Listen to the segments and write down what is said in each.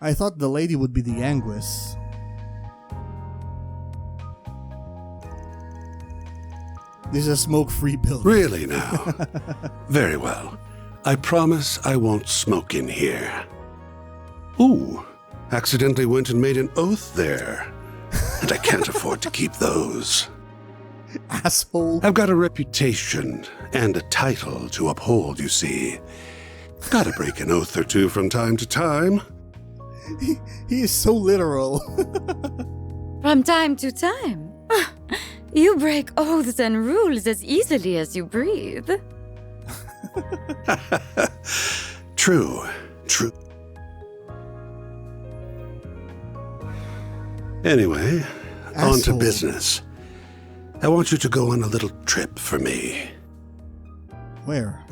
I thought the lady would be the Anguis. This is a smoke-free building. Really now? Very well. I promise I won't smoke in here. Ooh, accidentally went and made an oath there. And I can't afford to keep those. Asshole. I've got a reputation and a title to uphold, you see. Gotta break an oath or two from time to time. He is so literal. From time to time. You break oaths and rules as easily as you breathe. True. Anyway, on to business. I want you to go on a little trip for me. Where?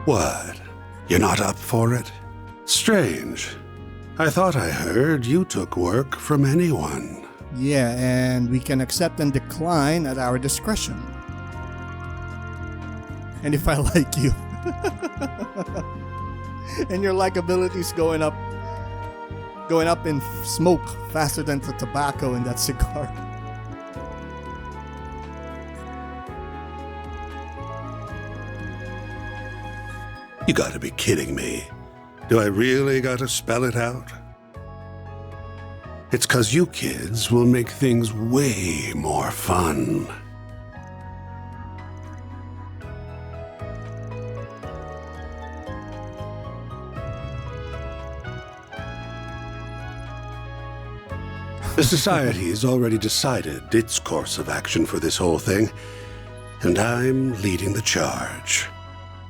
What? You're not up for it? Strange. I thought I heard you took work from anyone. Yeah, and we can accept and decline at our discretion. And if I like you. And your likability's going up in smoke faster than the tobacco in that cigar. You gotta be kidding me. Do I really gotta spell it out? It's 'cause you kids will make things way more fun. The Society's already decided its course of action for this whole thing, and I'm leading the charge.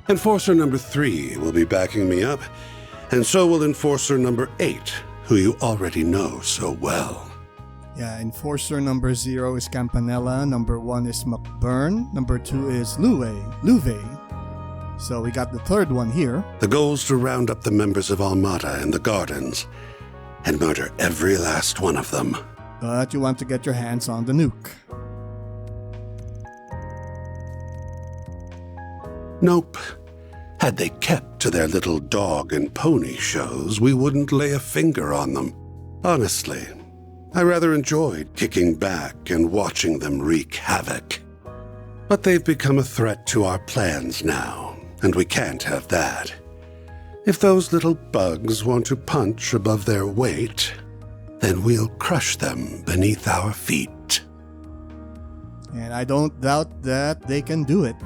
Enforcer number 3 will be backing me up, and so will Enforcer number 8, who you already know so well. Yeah, Enforcer number 0 is Campanella, number 1 is McBurn, number 2 is Louve. So we got the third one here. The goal's to round up the members of Almada and the Gardens, and murder every last one of them. But you want to get your hands on the nuke. Nope. Had they kept to their little dog and pony shows, we wouldn't lay a finger on them. Honestly, I rather enjoyed kicking back and watching them wreak havoc. But they've become a threat to our plans now, and we can't have that. If those little bugs want to punch above their weight, then we'll crush them beneath our feet. And I don't doubt that they can do it.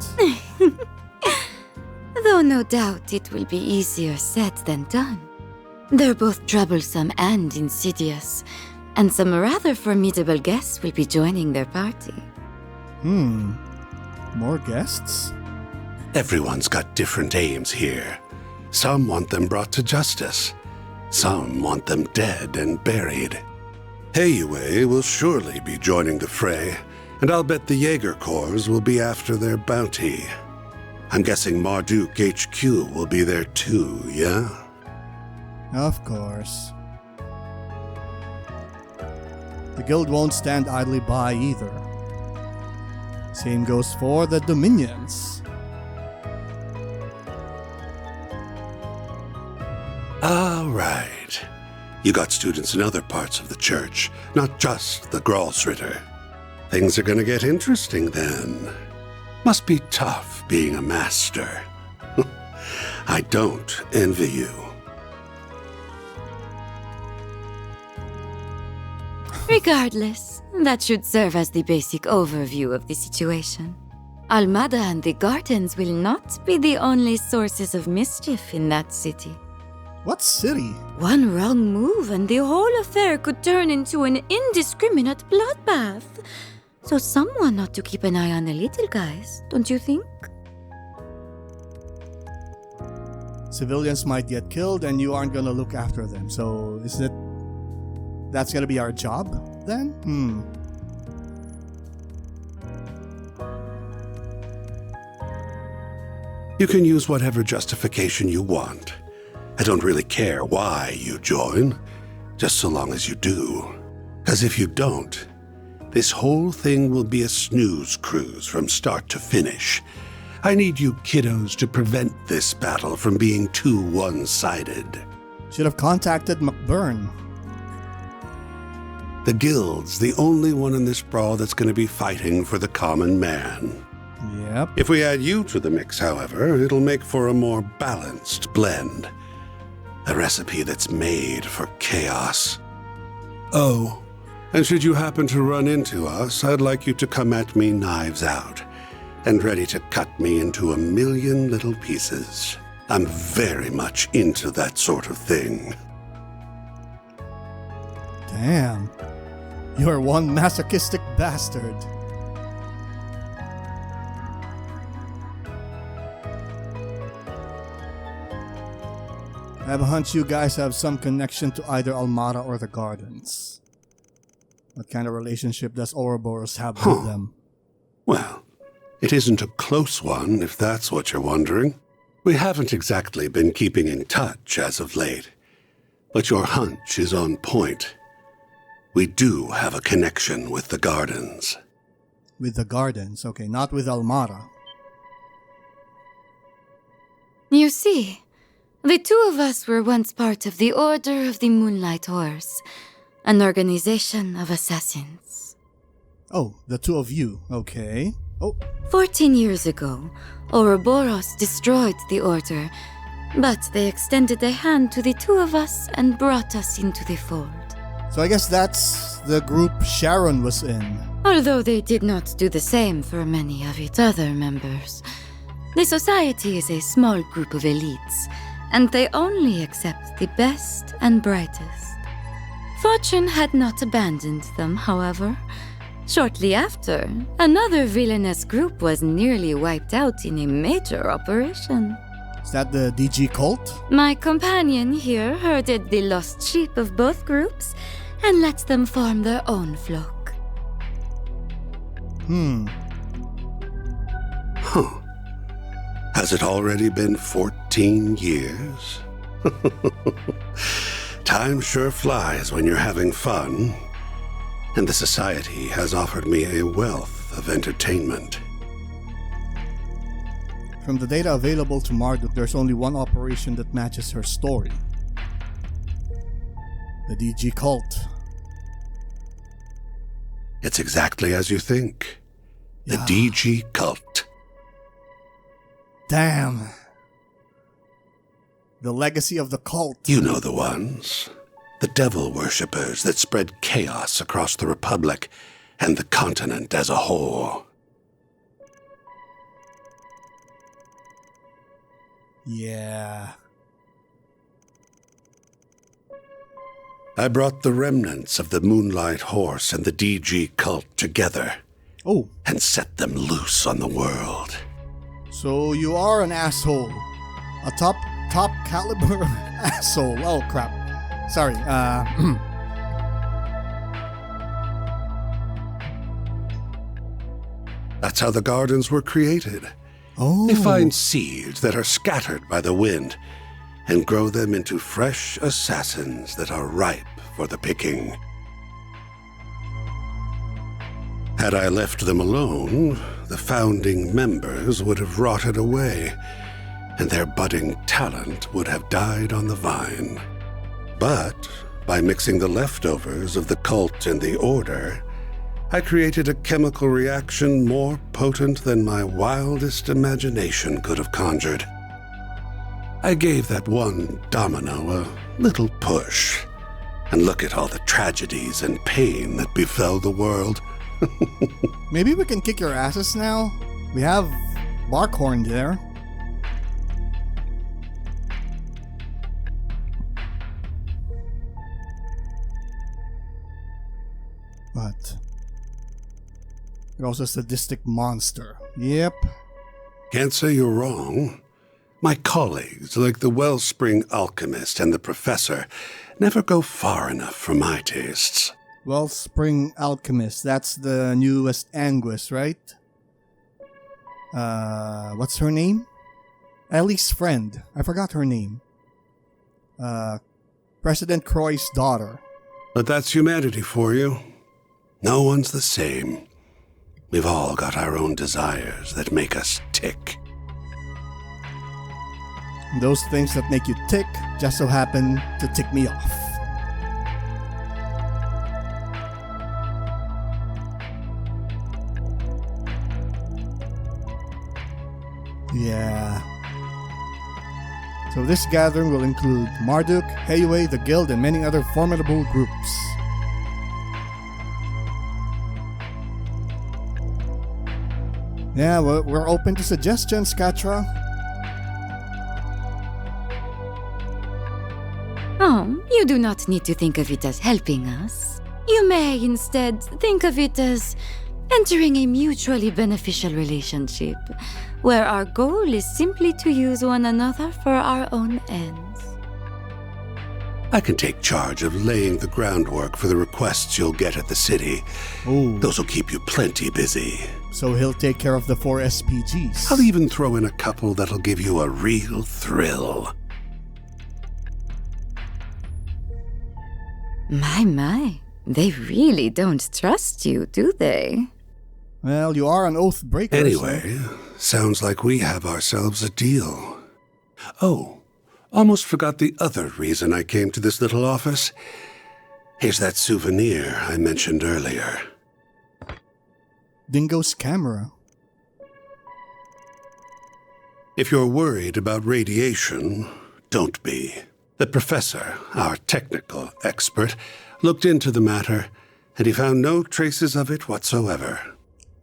Though no doubt it will be easier said than done. They're both troublesome and insidious, and some rather formidable guests will be joining their party. More guests? Everyone's got different aims here. Some want them brought to justice. Some want them dead and buried. Heiyue will surely be joining the fray, and I'll bet the Jaeger Corps will be after their bounty. I'm guessing Marduk HQ will be there too, yeah? Of course. The guild won't stand idly by either. Same goes for the Dominions. All right. You got students in other parts of the church, not just the Gralsritter. Things are gonna get interesting then. Must be tough being a master. I don't envy you. Regardless, that should serve as the basic overview of the situation. Almada and the Gardens will not be the only sources of mischief in that city. What city? One wrong move and the whole affair could turn into an indiscriminate bloodbath. So someone ought to keep an eye on the little guys, don't you think? Civilians might get killed and you aren't gonna look after them. So is it... that's gonna be our job then? You can use whatever justification you want. I don't really care why you join, just so long as you do. 'Cause if you don't, this whole thing will be a snooze cruise from start to finish. I need you kiddos to prevent this battle from being too one-sided. Should have contacted McBurn. The Guild's the only one in this brawl that's going to be fighting for the common man. Yep. If we add you to the mix, however, it'll make for a more balanced blend. A recipe that's made for chaos. Oh, and should you happen to run into us, I'd like you to come at me knives out and ready to cut me into a million little pieces. I'm very much into that sort of thing. Damn. You're one masochistic bastard. I have a hunch you guys have some connection to either Almara or the Gardens. What kind of relationship does Ouroboros have with them? Well, it isn't a close one, if that's what you're wondering. We haven't exactly been keeping in touch as of late, but your hunch is on point. We do have a connection with the Gardens. With the Gardens, okay, not with Almara. You see, the two of us were once part of the Order of the Moonlight Horse, an organization of assassins. Oh, the two of you, okay. Oh, 14 years ago, Ouroboros destroyed the Order, but they extended a hand to the two of us and brought us into the fold. so I guess that's the group Sharon was in. Although they did not do the same for many of its other members. The society is a small group of elites, and they only accept the best and brightest. Fortune had not abandoned them, however. Shortly after, another villainous group was nearly wiped out in a major operation. Is that the DG cult? My companion here herded the lost sheep of both groups and let them form their own flock. Huh. Has it already been 14 years? Time sure flies when you're having fun. And the society has offered me a wealth of entertainment. From the data available to Marduk, there's only one operation that matches her story. The DG cult. It's exactly as you think. The Yeah. DG cult. Damn. The legacy of the cult. You know the ones. The devil worshippers that spread chaos across the Republic and the continent as a whole. Yeah. I brought the remnants of the Moonlight Horse and the DG cult together Oh, and set them loose on the world. so you are an asshole. A top caliber asshole. Oh crap. Sorry, That's how the Gardens were created. Oh. They find seeds that are scattered by the wind and grow them into fresh assassins that are ripe for the picking. Had I left them alone, the founding members would have rotted away, and their budding talent would have died on the vine. But by mixing the leftovers of the cult and the order, I created a chemical reaction more potent than my wildest imagination could have conjured. I gave that one domino a little push, and look at all the tragedies and pain that befell the world. Maybe we can kick your asses now? We have Barkhorn there. But you're also a sadistic monster. Yep. Can't say you're wrong. My colleagues, like the Wellspring Alchemist and the Professor, never go far enough for my tastes. Wellspring Alchemist. That's the newest Anguis, right? What's her name? Ellie's friend. I forgot her name. President Croy's daughter. But that's humanity for you. No one's the same. We've all got our own desires that make us tick. Those things that make you tick just so happen to tick me off. Yeah. So this gathering will include Marduk, Heiwei, the Guild, and many other formidable groups. Yeah, we're open to suggestions, Katra. Oh, you do not need to think of it as helping us. You may instead think of it as entering a mutually beneficial relationship, where our goal is simply to use one another for our own ends. I can take charge of laying the groundwork for the requests you'll get at the city. Ooh. Those will keep you plenty busy. So he'll take care of the 4 SPGs. I'll even throw in a couple that'll give you a real thrill. My. They really don't trust you, do they? Well, you are an oath breaker. Anyway, sounds like we have ourselves a deal. Oh, almost forgot the other reason I came to this little office. Here's that souvenir I mentioned earlier. Dingo's camera. If you're worried about radiation, don't be. The professor, our technical expert, looked into the matter, and he found no traces of it whatsoever.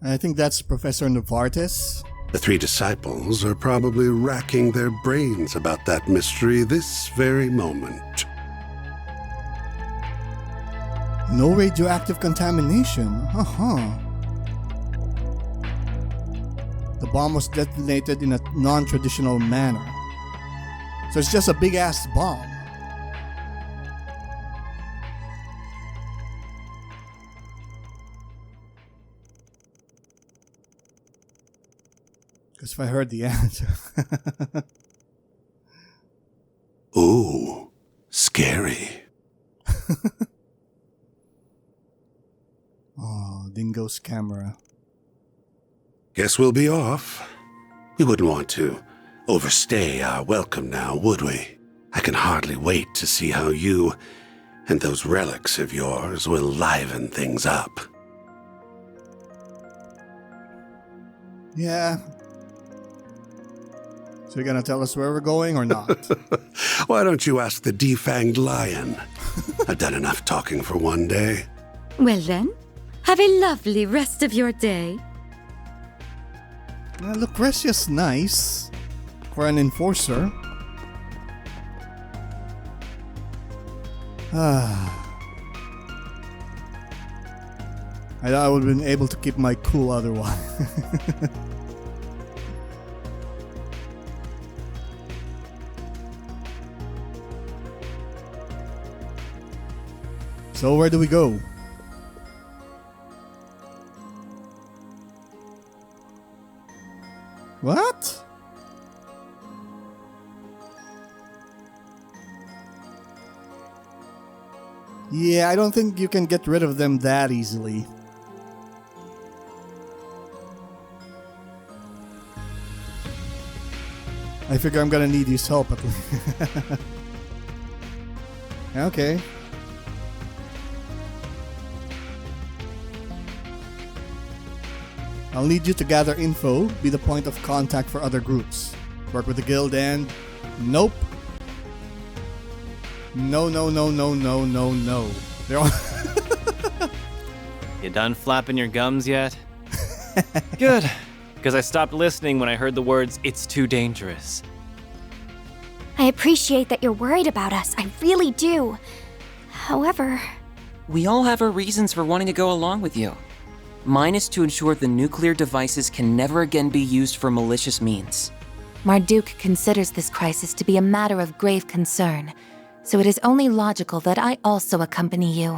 I think that's Professor Novartis. The 3 disciples are probably racking their brains about that mystery this very moment. No radioactive contamination. The bomb was detonated in a non-traditional manner. So it's just a big-ass bomb. Because if I heard the answer... Ooh, scary. Oh, Dingo's camera. Guess we'll be off. We wouldn't want to overstay our welcome now, would we? I can hardly wait to see how you and those relics of yours will liven things up. Yeah. So you're gonna tell us where we're going or not? Why don't you ask the defanged lion? I've done enough talking for one day. Well then, have a lovely rest of your day. Lucretia's nice for an enforcer. I would have been able to keep my cool otherwise. So where do we go? What? Yeah, I don't think you can get rid of them that easily. I figure I'm gonna need his help at least. Okay. I'll need you to gather info, be the point of contact for other groups. Work with the guild and... Nope. No. They're all... You done flapping your gums yet? Good, because I stopped listening when I heard the words, "It's too dangerous." I appreciate that you're worried about us, I really do. However... We all have our reasons for wanting to go along with you. Mine is to ensure the nuclear devices can never again be used for malicious means. Marduk considers this crisis to be a matter of grave concern, so it is only logical that I also accompany you.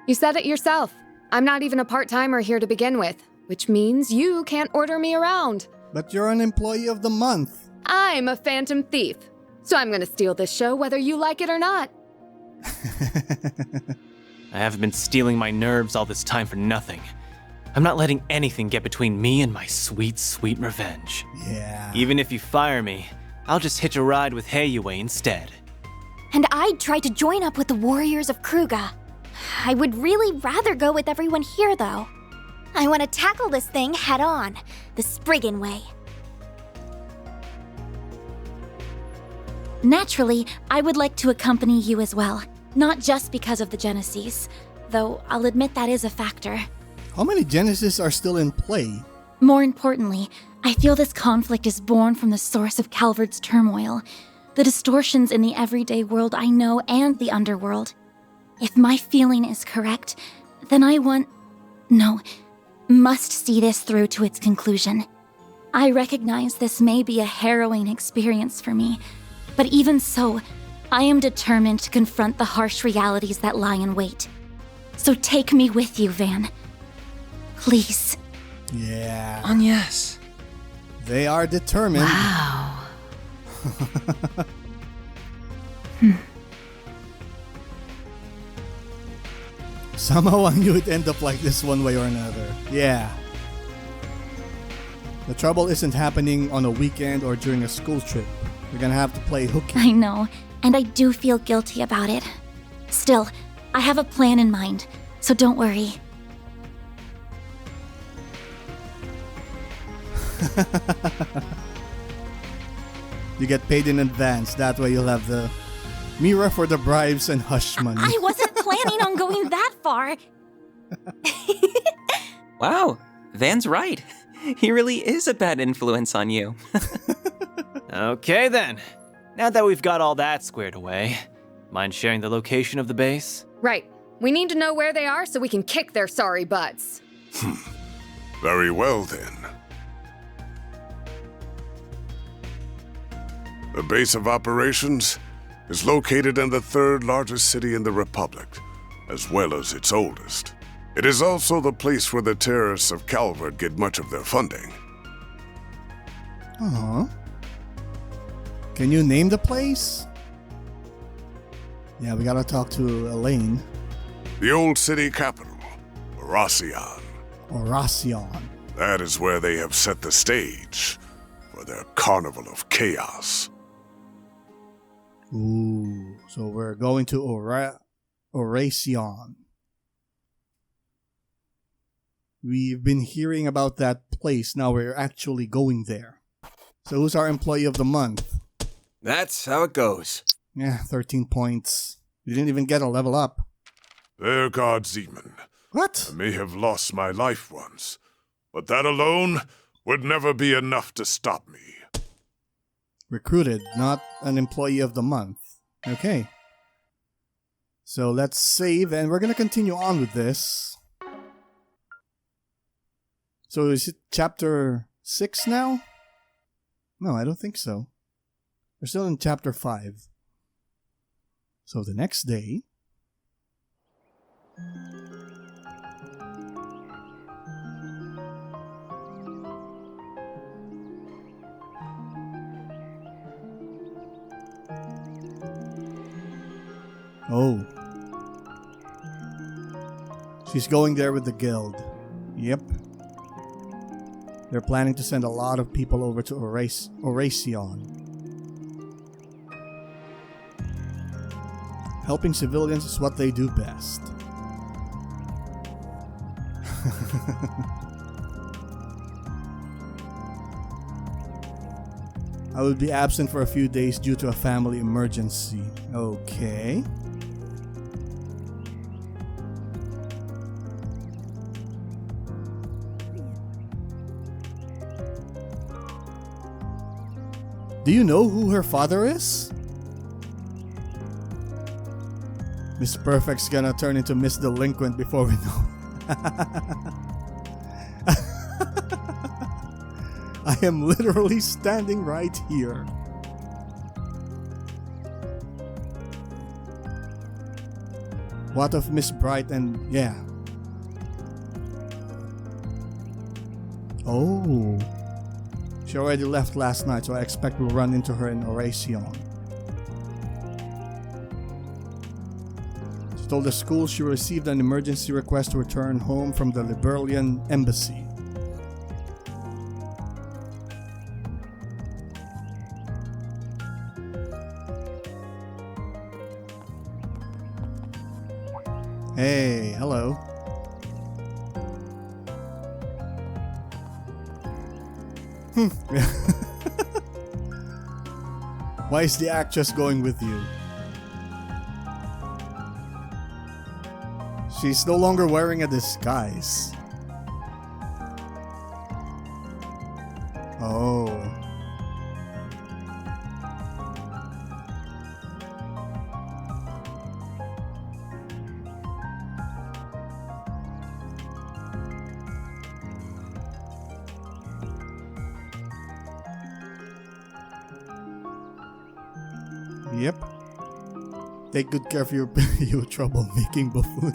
You said it yourself. I'm not even a part-timer here to begin with, which means you can't order me around. But you're an employee of the month. I'm a phantom thief, so I'm gonna steal this show whether you like it or not. I haven't been stealing my nerves all this time for nothing. I'm not letting anything get between me and my sweet, sweet revenge. Yeah. Even if you fire me, I'll just hitch a ride with Heiyue instead. And I'd try to join up with the warriors of Kruga. I would really rather go with everyone here, though. I want to tackle this thing head on, the Spriggan way. Naturally, I would like to accompany you as well. Not just because of the Genesis, though I'll admit that is a factor. How many Genesis are still in play? More importantly, I feel this conflict is born from the source of Calvard's turmoil, the distortions in the everyday world I know and the underworld. If my feeling is correct, then must see this through to its conclusion. I recognize this may be a harrowing experience for me, but even so, I am determined to confront the harsh realities that lie in wait. So take me with you, Van. Please. Yeah. Yes. They are determined. Wow. Somehow I knew it'd end up like this one way or another. Yeah. The trouble isn't happening on a weekend or during a school trip. We're gonna have to play hooky. I know, and I do feel guilty about it. Still, I have a plan in mind, so don't worry. You get paid in advance. That way you'll have the mirror for the bribes and hush money. I wasn't planning on going that far. Wow, Van's right. He really is a bad influence on you. Okay then. Now that we've got all that squared away, mind sharing the location of the base? Right. We need to know where they are so we can kick their sorry butts. Very well then. The base of operations is located in the third largest city in the Republic, as well as its oldest. It is also the place where the terrorists of Calvard get much of their funding. Can you name the place? Yeah, we gotta talk to Elaine. The old city capital, Oracion. Oracion. That is where they have set the stage for their carnival of chaos. Ooh, so we're going to Oracion. We've been hearing about that place, now we're actually going there. So who's our employee of the month? That's how it goes. Yeah, 13 points. You didn't even get a level up. There, God Zeman. What? I may have lost my life once, but that alone would never be enough to stop me. Recruited, not an employee of the month. Okay. So let's save, and we're gonna continue on with this. So is it chapter 6 now? No, I don't think so. We're still in chapter 5. So the next day... Oh. She's going there with the guild. Yep. They're planning to send a lot of people over to Oracion. Helping civilians is what they do best. I will be absent for a few days due to a family emergency. Okay. Do you know who her father is? Miss Perfect's gonna turn into Miss Delinquent before we know. I am literally standing right here. What of Miss Bright and... yeah. Oh. She already left last night, so I expect we'll run into her in Oracion. She told the school she received an emergency request to return home from the Liberalian embassy. Hey, hello. Why is the actress going with you? She's no longer wearing a disguise. Oh. Yep. Take good care of your troublemaking buffoon.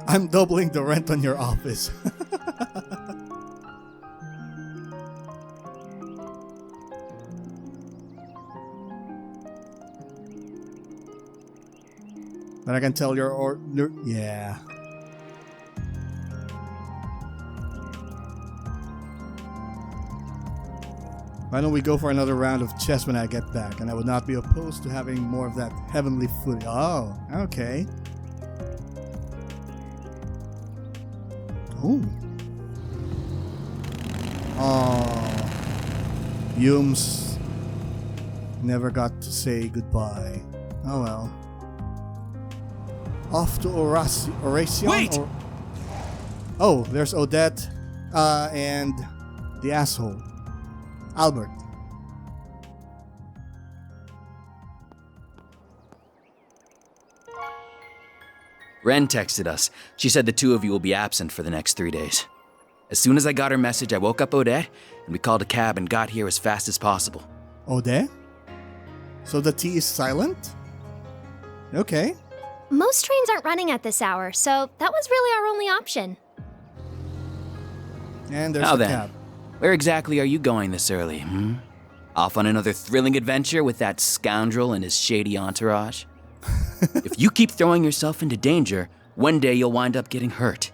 I'm doubling the rent on your office. But I can tell yeah. Why don't we go for another round of chess when I get back? And I would not be opposed to having more of that heavenly food. Oh, okay. Ooh. Oh. Yums never got to say goodbye. Oh well. Off to Oration. Wait! Oh, there's Odette and the asshole. Albert. Ren texted us. She said the two of you will be absent for the next 3 days. As soon as I got her message, I woke up Odette, and we called a cab and got here as fast as possible. Odette? So the T is silent? Okay. Most trains aren't running at this hour, so that was really our only option. And there's Now the then, cab. where exactly are you going this early, Off on another thrilling adventure with that scoundrel and his shady entourage? If you keep throwing yourself into danger, one day you'll wind up getting hurt.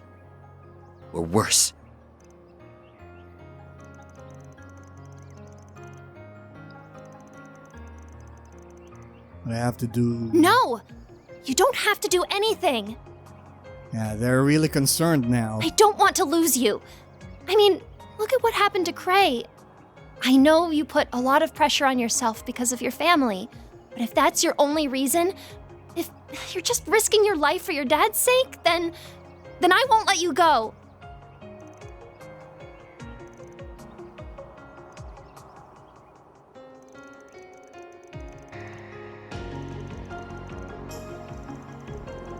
Or worse. I have to do... No! You don't have to do anything. Yeah, they're really concerned now. I don't want to lose you. I mean, look at what happened to Cray. I know you put a lot of pressure on yourself because of your family, but if that's your only reason, if you're just risking your life for your dad's sake, then I won't let you go.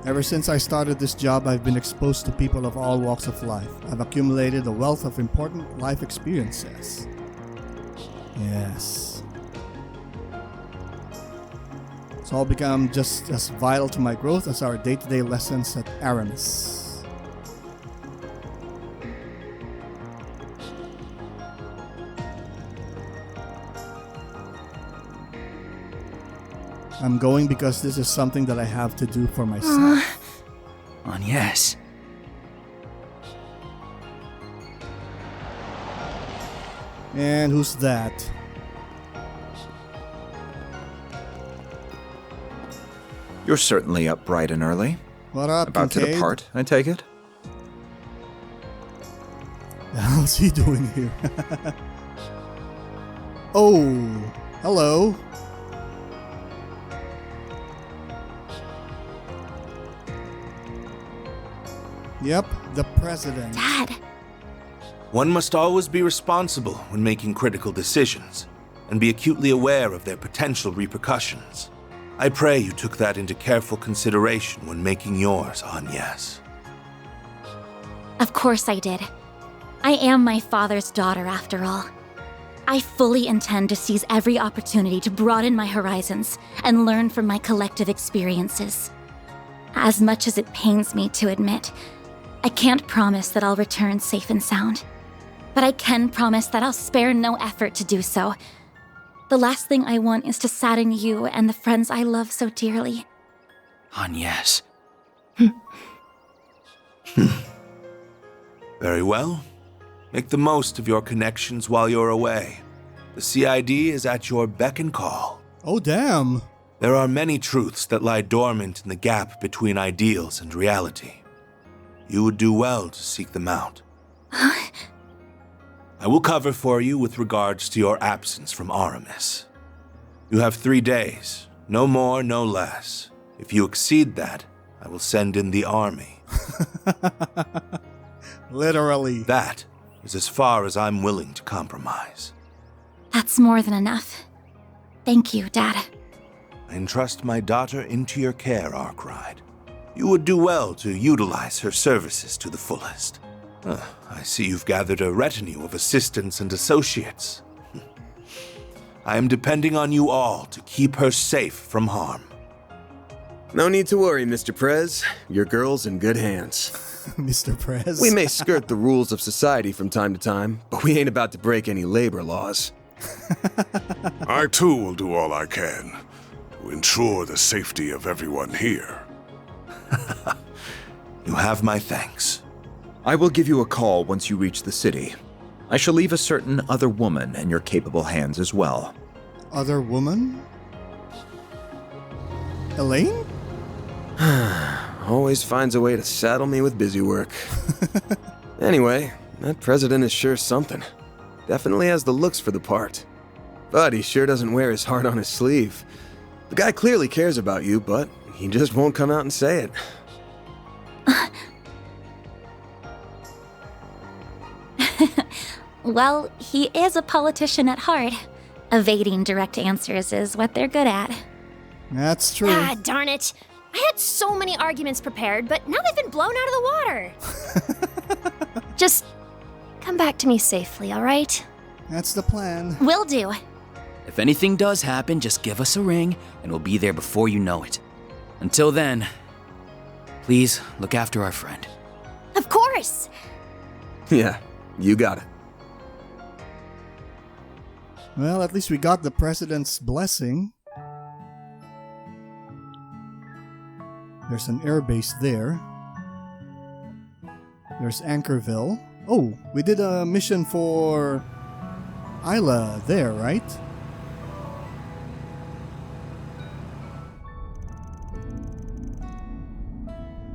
Ever since I started this job, I've been exposed to people of all walks of life. I've accumulated a wealth of important life experiences. Yes. It's all become just as vital to my growth as our day-to-day lessons at Aramis. I'm going because this is something that I have to do for myself. Yes. And who's that? You're certainly up bright and early. What up, About to Kincaid? depart, I take it? How's he doing here? Oh, hello. Yep, the president. Dad. One must always be responsible when making critical decisions, and be acutely aware of their potential repercussions. I pray you took that into careful consideration when making yours, Agnes. Of course I did. I am my father's daughter, after all. I fully intend to seize every opportunity to broaden my horizons and learn from my collective experiences. As much as it pains me to admit, I can't promise that I'll return safe and sound. But I can promise that I'll spare no effort to do so. The last thing I want is to sadden you and the friends I love so dearly. Agnes. Very well. Make the most of your connections while you're away. The CID is at your beck and call. Oh, damn. There are many truths that lie dormant in the gap between ideals and reality. You would do well to seek them out. I will cover for you with regards to your absence from Aramis. You have 3 days, no more, no less. If you exceed that, I will send in the army. Literally. That is as far as I'm willing to compromise. That's more than enough. Thank you, Dad. I entrust my daughter into your care, Arkwright. You would do well to utilize her services to the fullest. I see you've gathered a retinue of assistants and associates. I am depending on you all to keep her safe from harm. No need to worry, Mr. Prez. Your girl's in good hands. Mr. Prez? We may skirt the rules of society from time to time, but we ain't about to break any labor laws. I too will do all I can to ensure the safety of everyone here. You have my thanks. I will give you a call once you reach the city. I shall leave a certain other woman in your capable hands as well. Other woman? Elaine? Always finds a way to saddle me with busy work. Anyway, that president is sure something. Definitely has the looks for the part. But he sure doesn't wear his heart on his sleeve. The guy clearly cares about you, but he just won't come out and say it. Well, he is a politician at heart. Evading direct answers is what they're good at. That's true. Ah, darn it. I had so many arguments prepared, but now they've been blown out of the water. Just come back to me safely, all right? That's the plan. Will do. If anything does happen, just give us a ring, and we'll be there before you know it. Until then, please look after our friend. Of course! Yeah, you got it. Well, at least we got the president's blessing. There's an airbase there. There's Anchorville. Oh, we did a mission for Isla there, right?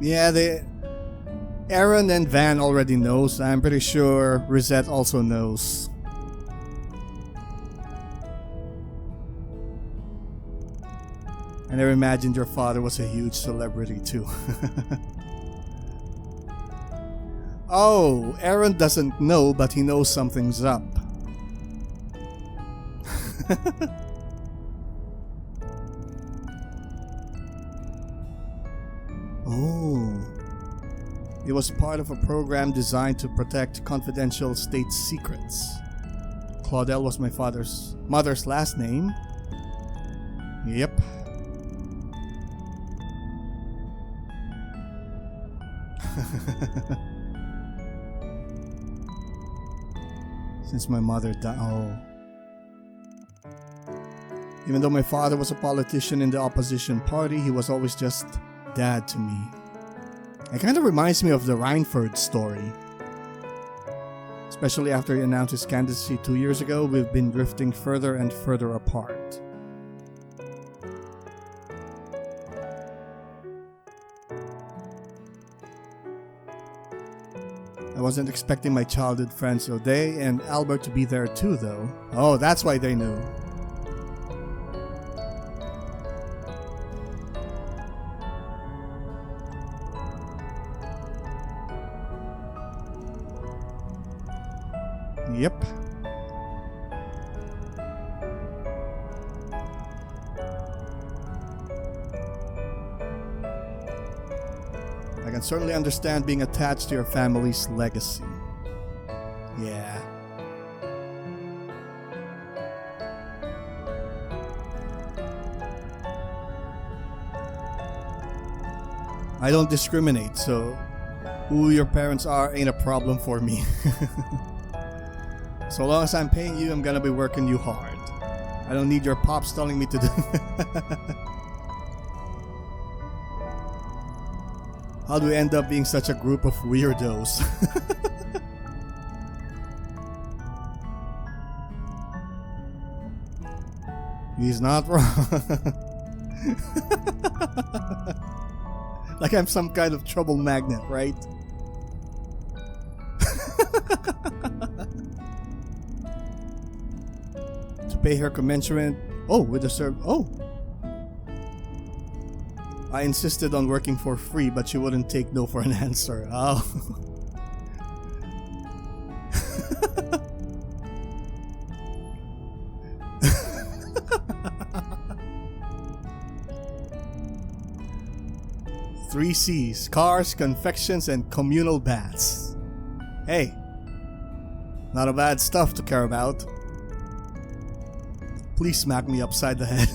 Yeah, Aaron and Van already knows. I'm pretty sure Rosette also knows. I never imagined your father was a huge celebrity too. Oh, Aaron doesn't know, but he knows something's up. Oh. It was part of a program designed to protect confidential state secrets. Claudel was my mother's last name. Yep. Since my mother died. Oh. Even though my father was a politician in the opposition party, he was always just dad to me. It kind of reminds me of the Reinford story. Especially after he announced his candidacy 2 years ago, we've been drifting further and further apart. I wasn't expecting my childhood friends O'Day and Albert to be there too, though. Oh, that's why they knew. Yep. I can certainly understand being attached to your family's legacy. Yeah. I don't discriminate, so who your parents are ain't a problem for me. So long as I'm paying you, I'm gonna be working you hard. I don't need your pops telling me to do. How do we end up being such a group of weirdos? He's not wrong. Like I'm some kind of trouble magnet, right? To pay her commensurate. Oh, with the serve. Oh. I insisted on working for free, but she wouldn't take no for an answer. Oh. Three C's: cars, confections, and communal baths. Hey, not a bad stuff to care about. Please smack me upside the head.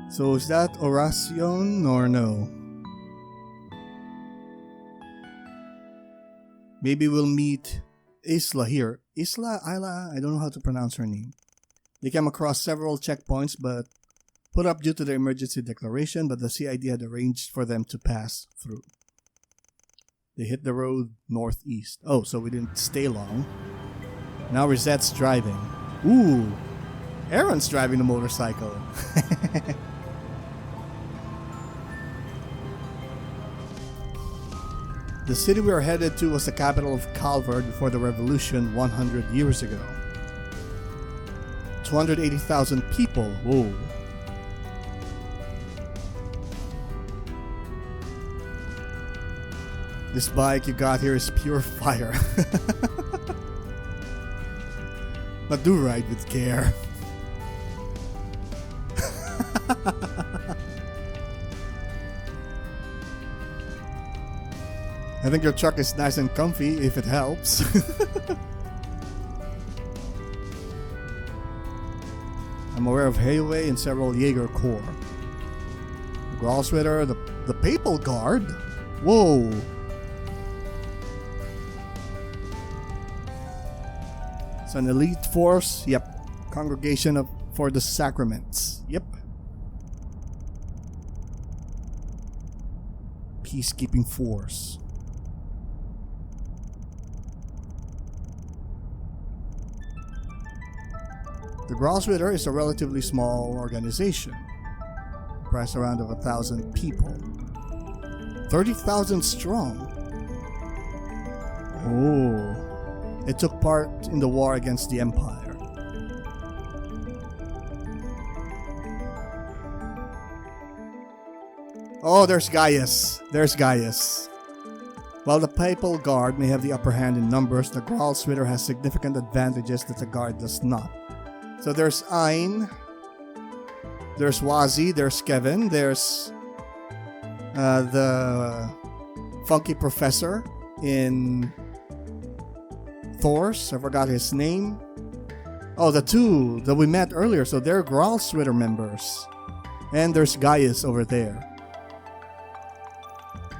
So is that Oracion or no? Maybe we'll meet Isla here. Isla? I don't know how to pronounce her name. They came across several checkpoints but put up due to the emergency declaration, but the CID had arranged for them to pass through. They hit the road northeast. Oh, so we didn't stay long. Now Rosette's driving. Ooh, Aaron's driving the motorcycle. The city we are headed to was the capital of Calvard before the revolution 100 years ago. 280,000 people. Whoa. This bike you got here is pure fire. But do ride with care. I think your truck is nice and comfy if it helps. I'm aware of Hayway and several Jaeger Corps. The Gralsritter, the Papal Guard? Whoa! It's an elite force. Yep. Congregation for the Sacraments. Yep. Peacekeeping force. The Gralsritter is a relatively small organization, comprised around of 1,000 people. 30,000 strong. Oh, it took part in the war against the Empire. Oh, there's Gaius. There's Gaius. While the Papal Guard may have the upper hand in numbers, the Gralsritter has significant advantages that the Guard does not. So there's Ayn, there's Wazi, there's Kevin, there's the funky professor in Thors. I forgot his name. Oh, the two that we met earlier. So they're Gralsritter members. And there's Gaius over there.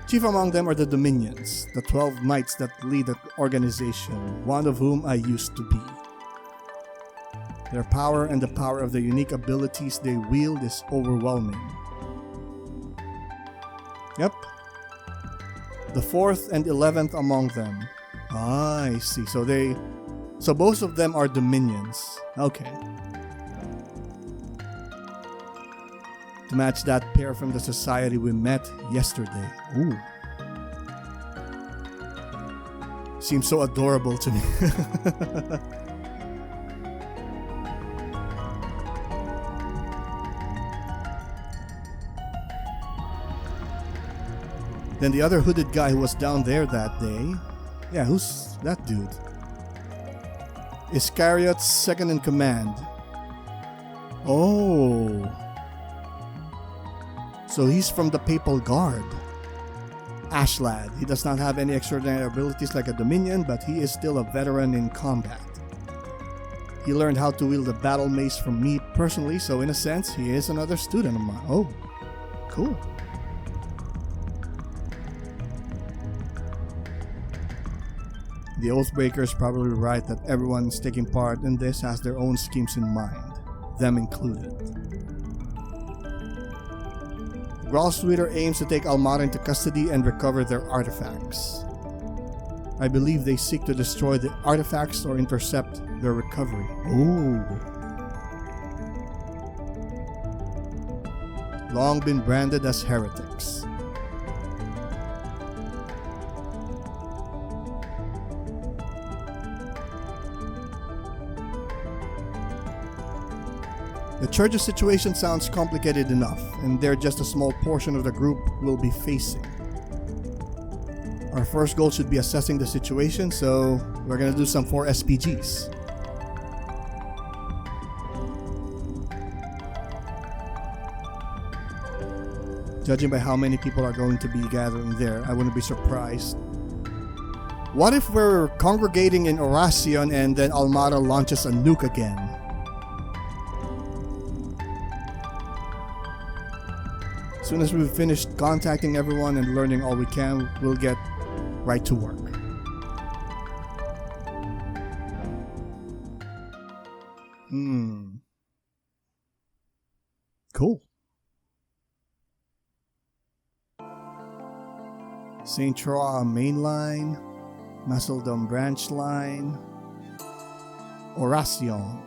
Chief among them are the Dominions, the 12 knights that lead the organization, one of whom I used to be. Their power and the power of the unique abilities they wield is overwhelming. Yep. The 4th and 11th among them. Ah, I see. So both of them are Dominions. Okay. To match that pair from the society we met yesterday. Ooh. Seems so adorable to me. Then the other hooded guy who was down there that day. Yeah, who's that dude? Iscariot's second in command. Oh. So he's from the Papal Guard. Ashlad. He does not have any extraordinary abilities like a Dominion, but he is still a veteran in combat. He learned how to wield a battle mace from me personally, so in a sense, he is another student of mine. Oh, cool. The Oathbreaker is probably right that everyone taking part in this has their own schemes in mind, them included. Grol's leader aims to take Almara into custody and recover their artifacts. I believe they seek to destroy the artifacts or intercept their recovery. Ooh. Long been branded as heretics. The church's situation sounds complicated enough, and they're just a small portion of the group we'll be facing. Our first goal should be assessing the situation, so we're gonna do some 4 SPGs. Judging by how many people are going to be gathering there, I wouldn't be surprised. What if we're congregating in Oracion and then Almara launches a nuke again? As soon as we've finished contacting everyone and learning all we can, we'll get right to work. Cool. St. Croix main line, Musseldom branch line, Oracion.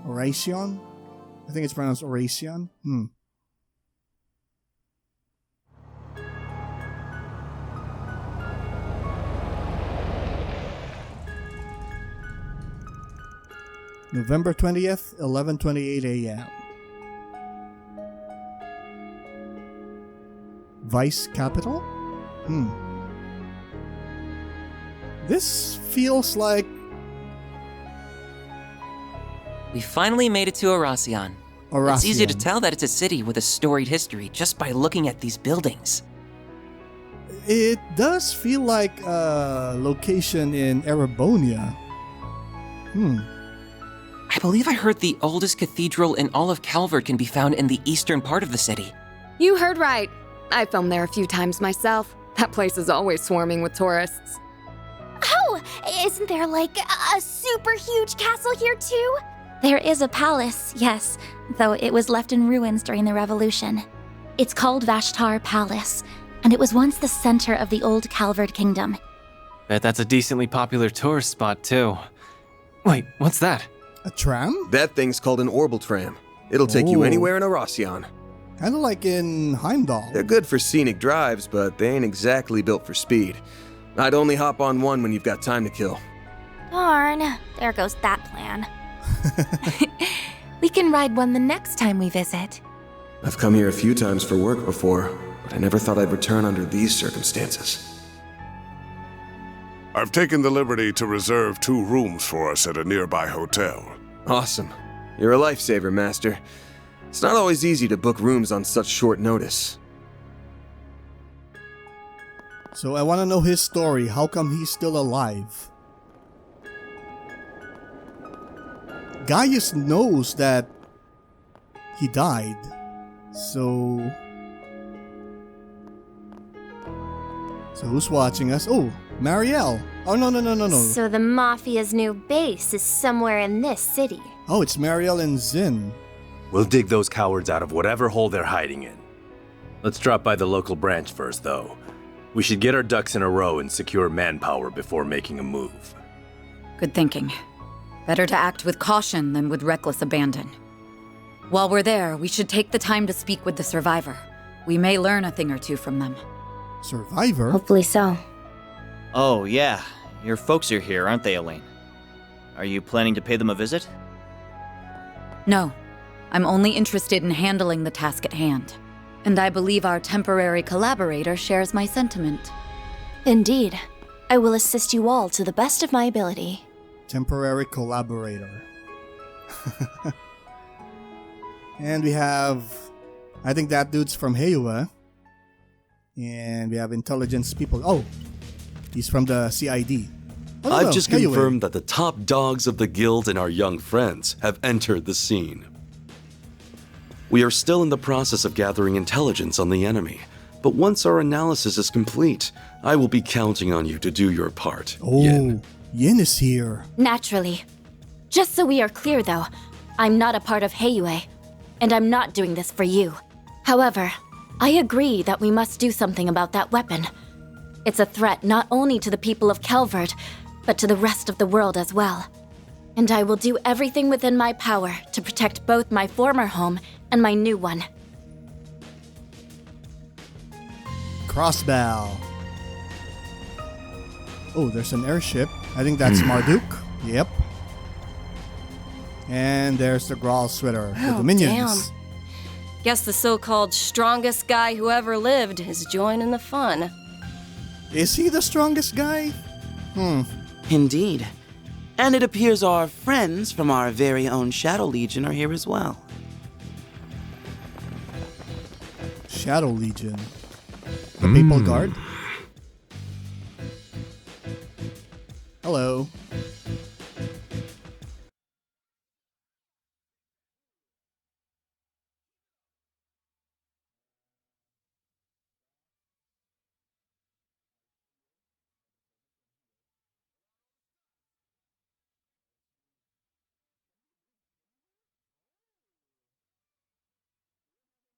Oracion? I think it's pronounced Oracion. November 20th, 11:28 a.m. Vice Capital? This feels like... We finally made it to Oracion. It's easy to tell that it's a city with a storied history just by looking at these buildings. It does feel like a location in Erebonia. I believe I heard the oldest cathedral in all of Calvert can be found in the eastern part of the city. You heard right. I filmed there a few times myself. That place is always swarming with tourists. Oh, isn't there like a super huge castle here too? There is a palace, yes, though it was left in ruins during the revolution. It's called Vashtar Palace, and it was once the center of the old Calvert kingdom. Bet that's a decently popular tourist spot too. Wait, what's that? A tram? That thing's called an orbital tram. It'll take you anywhere in Oracion. Kinda like in Heimdall. They're good for scenic drives, but they ain't exactly built for speed. I'd only hop on one when you've got time to kill. Darn, there goes that plan. We can ride one the next time we visit. I've come here a few times for work before, but I never thought I'd return under these circumstances. I've taken the liberty to reserve 2 rooms for us at a nearby hotel. Awesome. You're a lifesaver, Master. It's not always easy to book rooms on such short notice. So I want to know his story. How come he's still alive? Gaius knows that he died. So who's watching us? Oh, Marielle. Oh, no. So the Mafia's new base is somewhere in this city. Oh, it's Marielle and Zin. We'll dig those cowards out of whatever hole they're hiding in. Let's drop by the local branch first, though. We should get our ducks in a row and secure manpower before making a move. Good thinking. Better to act with caution than with reckless abandon. While we're there, we should take the time to speak with the survivor. We may learn a thing or two from them. Survivor? Hopefully so. Oh, yeah. Your folks are here, aren't they, Elaine? Are you planning to pay them a visit? No. I'm only interested in handling the task at hand. And I believe our temporary collaborator shares my sentiment. Indeed. I will assist you all to the best of my ability. Temporary collaborator. And we have... I think that dude's from Heiwa. And we have intelligence people. Oh! He's from the CID. Oh, I've just confirmed that the top dogs of the guild and our young friends have entered the scene. We are still in the process of gathering intelligence on the enemy, but once our analysis is complete, I will be counting on you to do your part. Oh, Yin is here. Naturally. Just so we are clear, though, I'm not a part of Heiwa, and I'm not doing this for you. However, I agree that we must do something about that weapon. It's a threat not only to the people of Calvert, but to the rest of the world as well. And I will do everything within my power to protect both my former home and my new one. Crossbow. Oh, there's an airship. I think that's Marduk. Yep. And there's the Grawl Sweater, the Dominions. Damn. Guess the so-called strongest guy who ever lived is joining the fun. Is he the strongest guy? Indeed. And it appears our friends from our very own Shadow Legion are here as well. Shadow Legion. The Papal Guard? Hello.